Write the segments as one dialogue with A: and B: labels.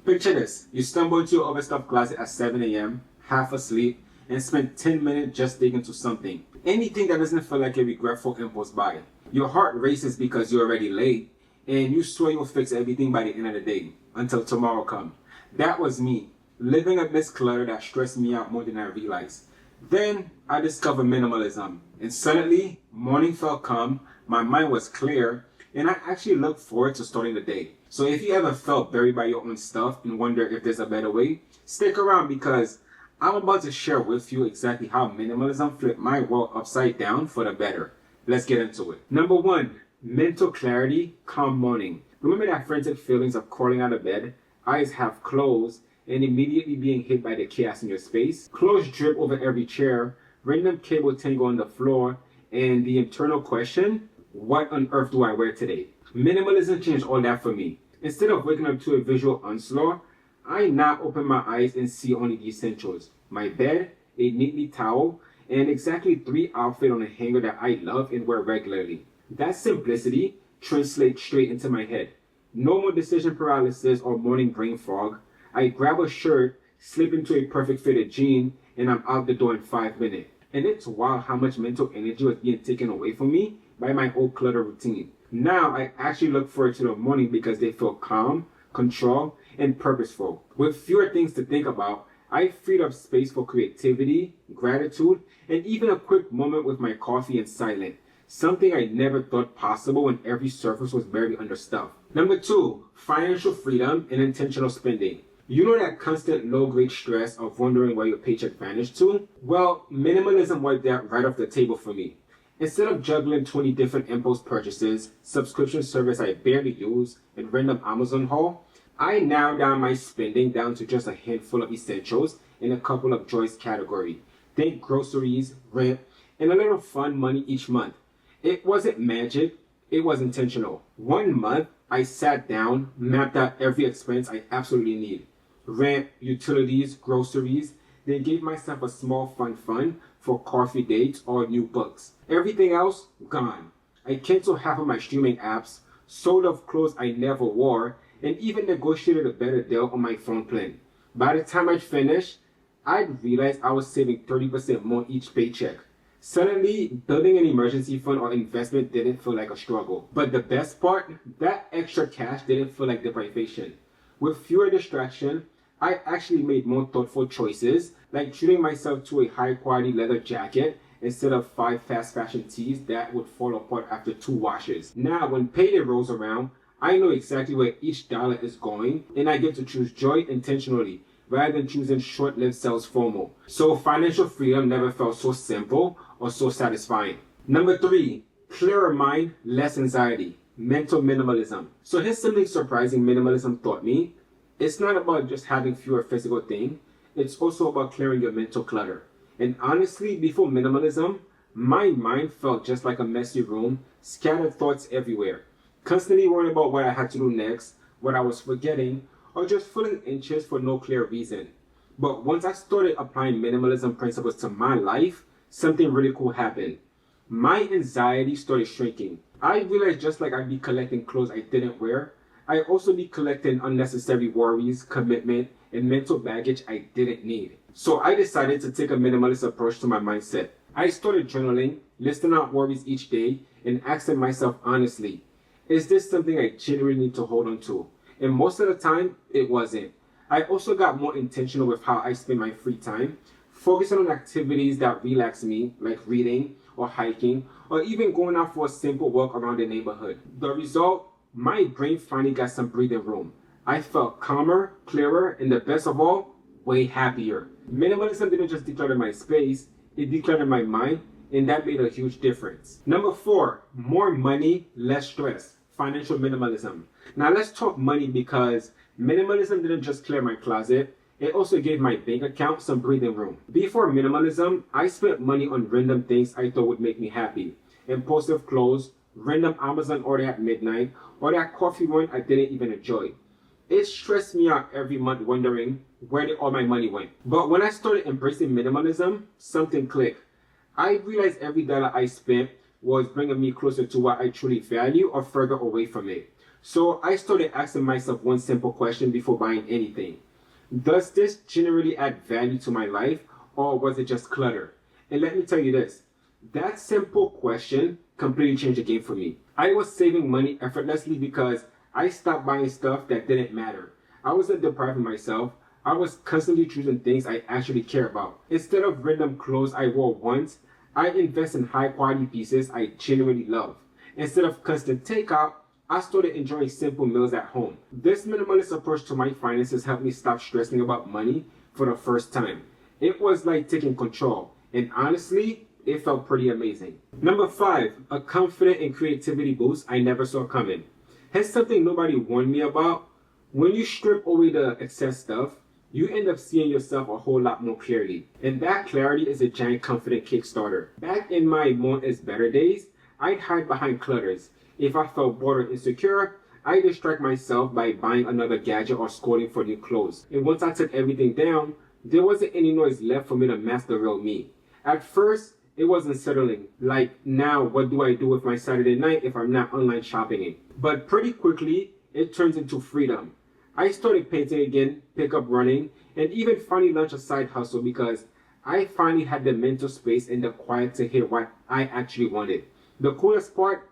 A: Picture this. You stumble into your overstuffed closet at 7 a.m., half asleep, and spend 10 minutes just digging into something. Anything that doesn't feel like a regretful impulse buy. Your heart races because you're already late, and you swear you'll fix everything by the end of the day, until tomorrow comes. That was me, living amidst clutter that stressed me out more than I realized. Then I discovered minimalism, and suddenly, morning felt calm, my mind was clear, and I actually looked forward to starting the day. So if you ever felt buried by your own stuff and wonder if there's a better way, stick around because I'm about to share with you exactly how minimalism flipped my world upside down for the better. Let's get into it. Number 1, mental clarity, calm morning. Remember that frantic feelings of crawling out of bed, eyes half closed, and immediately being hit by the chaos in your space? Clothes drip over every chair, random cable tangle on the floor, and the internal question, what on earth do I wear today? Minimalism changed all that for me. Instead of waking up to a visual onslaught, I now open my eyes and see only the essentials. My bed, a neatly towel, and exactly 3 outfits on a hanger that I love and wear regularly. That simplicity translates straight into my head. No more decision paralysis or morning brain fog. I grab a shirt, slip into a perfect fitted jean, and I'm out the door in 5 minutes. And it's wild how much mental energy was being taken away from me by my old clutter routine. Now I actually look forward to the morning because they feel calm, controlled, and purposeful. With fewer things to think about, I freed up space for creativity, gratitude, and even a quick moment with my coffee in silence. Something I never thought possible when every surface was buried under stuff. Number 2, financial freedom and intentional spending. You know that constant low-grade stress of wondering where your paycheck vanished to? Well, minimalism wiped that right off the table for me. Instead of juggling 20 different impulse purchases, subscription service I barely use, and random Amazon haul, I narrowed down my spending down to just a handful of essentials in a couple of joys categories. Think groceries, rent, and a little fun money each month. It wasn't magic, it was intentional. 1 month, I sat down, mapped out every expense I absolutely need. Rent, utilities, groceries, then gave myself a small fun fund for coffee dates or new books. Everything else, gone. I canceled half of my streaming apps, sold off clothes I never wore, and even negotiated a better deal on my phone plan. By the time I finished, I realized I was saving 30% more each paycheck. Suddenly, building an emergency fund or investment didn't feel like a struggle. But the best part, that extra cash didn't feel like deprivation. With fewer distractions, I actually made more thoughtful choices, like treating myself to a high-quality leather jacket instead of 5 fast fashion tees that would fall apart after 2 washes. Now, when payday rolls around, I know exactly where each dollar is going, and I get to choose joy intentionally, rather than choosing short-lived sales FOMO. So financial freedom never felt so simple or so satisfying. Number 3, clearer mind, less anxiety, mental minimalism. So here's something surprising minimalism taught me. It's not about just having fewer physical things, it's also about clearing your mental clutter. And honestly, before minimalism, my mind felt just like a messy room, scattered thoughts everywhere. Constantly worrying about what I had to do next, what I was forgetting, or just feeling anxious for no clear reason. But once I started applying minimalism principles to my life, something really cool happened. My anxiety started shrinking. I realized just like I'd be collecting clothes I didn't wear, I also be collecting unnecessary worries, commitment, and mental baggage I didn't need. So I decided to take a minimalist approach to my mindset. I started journaling, listing out worries each day, and asking myself honestly, is this something I genuinely need to hold on to? And most of the time, it wasn't. I also got more intentional with how I spend my free time, focusing on activities that relax me, like reading or hiking, or even going out for a simple walk around the neighborhood. The result, my brain finally got some breathing room. I felt calmer, clearer, and the best of all, way happier. Minimalism didn't just declutter my space, it decluttered my mind, and that made a huge difference. Number 4, more money, less stress. Financial minimalism. Now let's talk money because minimalism didn't just clear my closet, it also gave my bank account some breathing room. Before minimalism, I spent money on random things I thought would make me happy. Impulsive clothes, random Amazon order at midnight, or that coffee run I didn't even enjoy. It stressed me out every month wondering where did all my money went. But when I started embracing minimalism, something clicked. I realized every dollar I spent was bringing me closer to what I truly value or further away from it. So I started asking myself one simple question before buying anything. Does this generally add value to my life, or was it just clutter? And let me tell you this, that simple question completely changed the game for me. I was saving money effortlessly because I stopped buying stuff that didn't matter. I wasn't depriving myself. I was constantly choosing things I actually care about. Instead of random clothes I wore once, I invest in high quality pieces I genuinely love. Instead of constant takeout, I started enjoying simple meals at home. This minimalist approach to my finances helped me stop stressing about money for the first time. It was like taking control, and honestly, it felt pretty amazing. Number 5, a confident and creativity boost I never saw coming. Here's something nobody warned me about. When you strip away the excess stuff, you end up seeing yourself a whole lot more clearly. And that clarity is a giant confident kickstarter. Back in my more is better days, I'd hide behind clutters. If I felt bored or insecure, I distract myself by buying another gadget or scrolling for new clothes. And once I took everything down, there wasn't any noise left for me to mask the real me. At first, it was unsettling. Like, now what do I do with my Saturday night if I'm not online shopping? But pretty quickly, it turns into freedom. I started painting again, pick up running, and even finally launched a side hustle because I finally had the mental space and the quiet to hear what I actually wanted. The coolest part,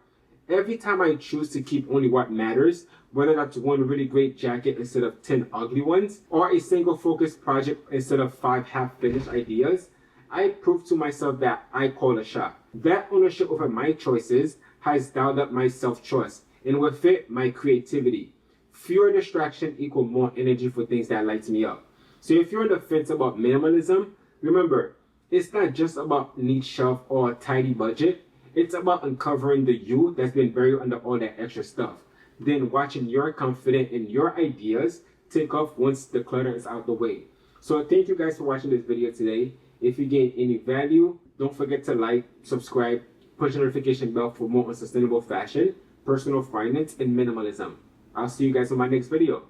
A: every time I choose to keep only what matters, whether that's one really great jacket instead of 10 ugly ones, or a single focused project instead of 5 half-finished ideas, I prove to myself that I call a shot. That ownership over my choices has dialed up my self-trust, and with it, my creativity. Fewer distractions equal more energy for things that light me up. So if you're on the fence about minimalism, remember, it's not just about neat shelf or a tidy budget. It's about uncovering the you that's been buried under all that extra stuff. Then watching your confidence in your ideas take off once the clutter is out the way. So thank you guys for watching this video today. If you gained any value, don't forget to like, subscribe, push the notification bell for more on sustainable fashion, personal finance, and minimalism. I'll see you guys in my next video.